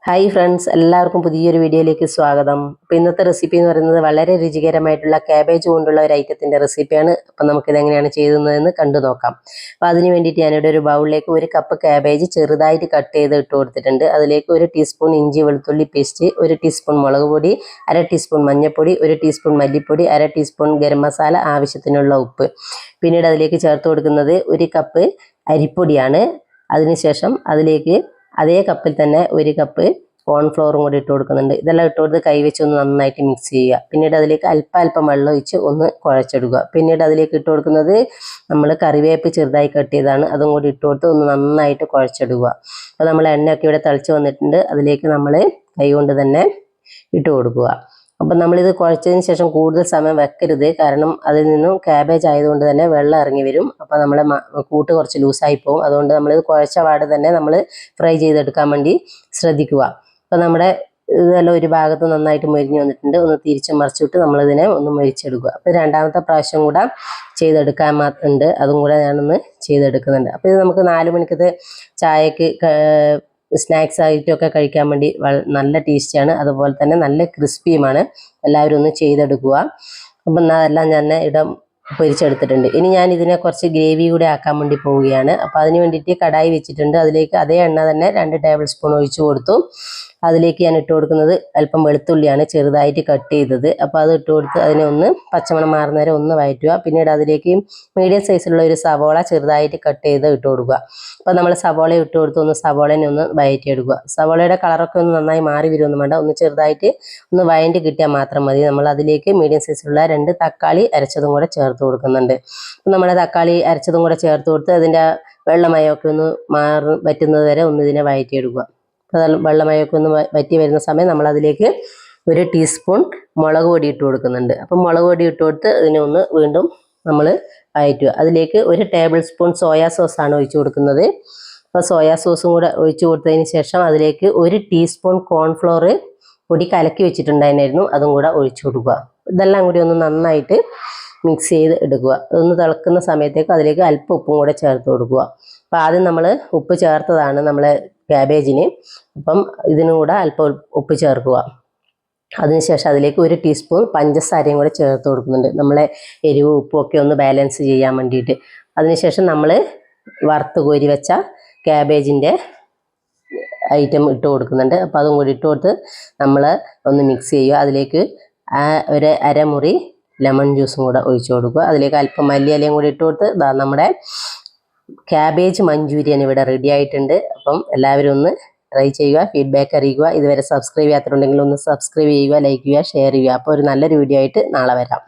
Hi friends, എല്ലാവർക്കും പുതിയൊരു വീഡിയോയിലേക്ക് സ്വാഗതം. അപ്പോൾ ഇന്നത്തെ റെസിപ്പി എന്ന് പറയുന്നത് വളരെ രുചികരമായിട്ടുള്ള ക്യാബേജ് കൊണ്ടുള്ള ഒരു ഐറ്റത്തിൻ്റെ റെസിപ്പിയാണ്. അപ്പം നമുക്കിത് എങ്ങനെയാണ് ചെയ്യുന്നതെന്ന് കണ്ടു നോക്കാം. അപ്പോൾ അതിന് വേണ്ടിയിട്ട് ഞാനിവിടെ ഒരു ബൗളിലേക്ക് 1 കപ്പ് ക്യാബേജ് ചെറുതായിട്ട് കട്ട് ചെയ്ത് ഇട്ട് കൊടുത്തിട്ടുണ്ട്. അതിലേക്ക് 1 ടീസ്പൂൺ ഇഞ്ചി വെളുത്തുള്ളി പേസ്റ്റ്, 1 ടീസ്പൂൺ മുളക് പൊടി, 1/2 ടീസ്പൂൺ മഞ്ഞൾപ്പൊടി, 1 ടീസ്പൂൺ മല്ലിപ്പൊടി, 1/2 ടീസ്പൂൺ ഗരം മസാല, ആവശ്യത്തിനുള്ള ഉപ്പ്. പിന്നീട് അതിലേക്ക് ചേർത്ത് കൊടുക്കുന്നത് 1 കപ്പ് അരിപ്പൊടിയാണ്. അതിനുശേഷം അതിലേക്ക് അതേ കപ്പിൽ തന്നെ 1 കപ്പ് കോൺഫ്ലോറും കൂടി ഇട്ട് കൊടുക്കുന്നുണ്ട്. ഇതെല്ലാം ഇട്ട് കൊടുത്ത് കൈവച്ച് ഒന്ന് നന്നായിട്ട് മിക്സ് ചെയ്യുക. പിന്നീട് അതിലേക്ക് അല്പം വെള്ളം ഒഴിച്ച് ഒന്ന് കുഴച്ചെടുക്കുക. പിന്നീട് അതിലേക്ക് ഇട്ട് കൊടുക്കുന്നത് നമ്മൾ കറിവേപ്പ് ചെറുതായി കട്ട് ചെയ്താണ്, അതും കൂടി ഇട്ട് കൊടുത്ത് ഒന്ന് നന്നായിട്ട് കുഴച്ചെടുക്കുക. അപ്പോൾ നമ്മൾ എണ്ണയൊക്കെ ഇവിടെ തിളച്ച് വന്നിട്ടുണ്ട്. അതിലേക്ക് നമ്മൾ കൈ കൊണ്ട് തന്നെ ഇട്ട് കൊടുക്കുക. അപ്പം നമ്മളിത് കുഴച്ചതിന് ശേഷം കൂടുതൽ സമയം വെക്കരുത്, കാരണം അതിൽ നിന്നും ക്യാബേജ് ആയതുകൊണ്ട് തന്നെ വെള്ളം ഇറങ്ങി വരും. അപ്പോൾ നമ്മളെ കൂട്ട് കുറച്ച് ലൂസായി പോകും. അതുകൊണ്ട് നമ്മളിത് കുഴച്ച പാട് തന്നെ നമ്മൾ ഫ്രൈ ചെയ്തെടുക്കാൻ വേണ്ടി ശ്രദ്ധിക്കുക. അപ്പോൾ നമ്മുടെ ഇതെല്ലാം ഒരു ഭാഗത്ത് നന്നായിട്ട് മൊരിഞ്ഞ് വന്നിട്ടുണ്ട്. ഒന്ന് തിരിച്ചും മറിച്ചിട്ട് നമ്മളിതിനെ ഒന്ന് മൊരിച്ചെടുക്കുക. അപ്പോൾ രണ്ടാമത്തെ പ്രാവശ്യം കൂടെ ചെയ്തെടുക്കാൻ ഉണ്ട്, അതും കൂടെ ഞാനൊന്ന് ചെയ്തെടുക്കുന്നുണ്ട്. അപ്പോൾ ഇത് നമുക്ക് 4 മണിക്കത്തെ ചായക്ക് സ്നാക്സ് ആയിട്ടൊക്കെ കഴിക്കാൻ വേണ്ടി നല്ല ടേസ്റ്റിയാണ്, അതുപോലെ തന്നെ നല്ല ക്രിസ്പിയുമാണ്. എല്ലാവരും ഒന്ന് ചെയ്തെടുക്കുക. അപ്പം അതെല്ലാം ഞാൻ പൊരിച്ചെടുത്തിട്ടുണ്ട്. ഇനി ഞാൻ ഇതിനെ കുറച്ച് ഗ്രേവി കൂടെ ആക്കാൻ വേണ്ടി പോവുകയാണ്. അപ്പോൾ അതിന് വേണ്ടിയിട്ട് കടായി വെച്ചിട്ടുണ്ട്. അതിലേക്ക് അതേ എണ്ണ തന്നെ 2 ടേബിൾ സ്പൂൺ ഒഴിച്ചു കൊടുത്തു. അതിലേക്ക് ഞാൻ ഇട്ട് കൊടുക്കുന്നത് അല്പം വെളുത്തുള്ളിയാണ് ചെറുതായിട്ട് കട്ട് ചെയ്തത്. അപ്പോൾ അത് ഇട്ട് കൊടുത്ത് അതിനെ ഒന്ന് പച്ചമണം മാറുന്ന വരെ ഒന്ന് വഴറ്റുക. പിന്നീട് അതിലേക്ക് മീഡിയം സൈസിലുള്ള ഒരു സവോള ചെറുതായിട്ട് കട്ട് ചെയ്ത് ഇട്ട് കൊടുക്കുക. അപ്പോൾ നമ്മൾ സവോള ഇട്ട് കൊടുത്ത് സവോളനെ ഒന്ന് വഴറ്റിയെടുക്കുക. സവോളയുടെ കളറൊക്കെ ഒന്ന് നന്നായി മാറി വരുമൊന്നും വേണ്ട, ഒന്ന് ചെറുതായിട്ട് ഒന്ന് വഴറ്റി കിട്ടിയാൽ മാത്രം മതി. നമ്മൾ അതിലേക്ക് മീഡിയം സൈസിലുള്ള 2 തക്കാളി അരച്ചതും കൂടെ ചേർത്ത് കൊടുക്കുന്നുണ്ട്. അപ്പോൾ നമ്മുടെ തക്കാളി അരച്ചതും കൂടെ ചേർത്ത് കൊടുത്ത് അതിൻ്റെ വെള്ളമയമൊക്കെ ഒന്ന് വറ്റുന്നത് വരെ ഒന്ന് ഇതിനെ വഴറ്റിയെടുക്കുക. വെള്ളമയമൊക്കെ ഒന്ന് വറ്റി വരുന്ന സമയം നമ്മളതിലേക്ക് 1 ടീസ്പൂൺ മുളക് പൊടി ഇട്ട് കൊടുക്കുന്നുണ്ട്. അപ്പം മുളക് പൊടി ഇട്ട് കൊടുത്ത് ഇതിനെ ഒന്ന് വീണ്ടും നമ്മൾ വഴറ്റുക. അതിലേക്ക് 1 ടേബിൾ സ്പൂൺ സോയാ സോസാണ് ഒഴിച്ചു കൊടുക്കുന്നത്. അപ്പോൾ സോയാ സോസും കൂടെ ഒഴിച്ചു കൊടുത്തതിന് ശേഷം അതിലേക്ക് 1 ടീസ്പൂൺ കോൺഫ്ലോർ പൊടി കലക്കി വെച്ചിട്ടുണ്ടായിരുന്നു, അതും കൂടെ ഒഴിച്ചു കൊടുക്കുക. ഇതെല്ലാം കൂടി ഒന്ന് നന്നായിട്ട് മിക്സ് ചെയ്ത് എടുക്കുക. അതൊന്ന് തിളക്കുന്ന സമയത്തേക്ക് അതിലേക്ക് അല്പം ഉപ്പും കൂടെ ചേർത്ത് കൊടുക്കുക. അപ്പോൾ ആദ്യം നമ്മൾ ഉപ്പ് ചേർത്തതാണ് നമ്മളെ ക്യാബേജിന്, അപ്പം ഇതിനും കൂടെ അല്പം ഉപ്പ് ചേർക്കുക. അതിനുശേഷം അതിലേക്ക് 1 ടീസ്പൂൺ പഞ്ചസാരയും കൂടെ ചേർത്ത് കൊടുക്കുന്നുണ്ട്, നമ്മളെ എരിവും ഉപ്പും ഒക്കെ ഒന്ന് ബാലൻസ് ചെയ്യാൻ വേണ്ടിയിട്ട്. അതിനുശേഷം നമ്മൾ വറുത്ത് കോരി വെച്ച ക്യാബേജിൻ്റെ ഐറ്റം ഇട്ട് കൊടുക്കുന്നുണ്ട്. അപ്പോൾ അതും കൂടി ഇട്ട് കൊടുത്ത് നമ്മൾ ഒന്ന് മിക്സ് ചെയ്യുക. അതിലേക്ക് 1 അരമുറി ലെമൺ ജ്യൂസും കൂടെ ഒഴിച്ചു കൊടുക്കുക. അതിലേക്ക് അല്പം മല്ലിയിലയും കൂടി ഇട്ട് കൊടുത്ത് നമ്മുടെ ക്യാബേജ് മഞ്ചൂരിയൻ ഇവിടെ റെഡി ആയിട്ടുണ്ട്. അപ്പം എല്ലാവരും ഒന്ന് ട്രൈ ചെയ്യുക, ഫീഡ്ബാക്ക് അറിയിക്കുക. ഇതുവരെ സബ്സ്ക്രൈബ് ചെയ്യാത്തതുണ്ടെങ്കിൽ ഒന്ന് സബ്സ്ക്രൈബ് ചെയ്യുക, ലൈക്ക് ചെയ്യുക, ഷെയർ ചെയ്യുക. അപ്പോൾ ഒരു നല്ലൊരു വീഡിയോ ആയിട്ട് നാളെ വരാം.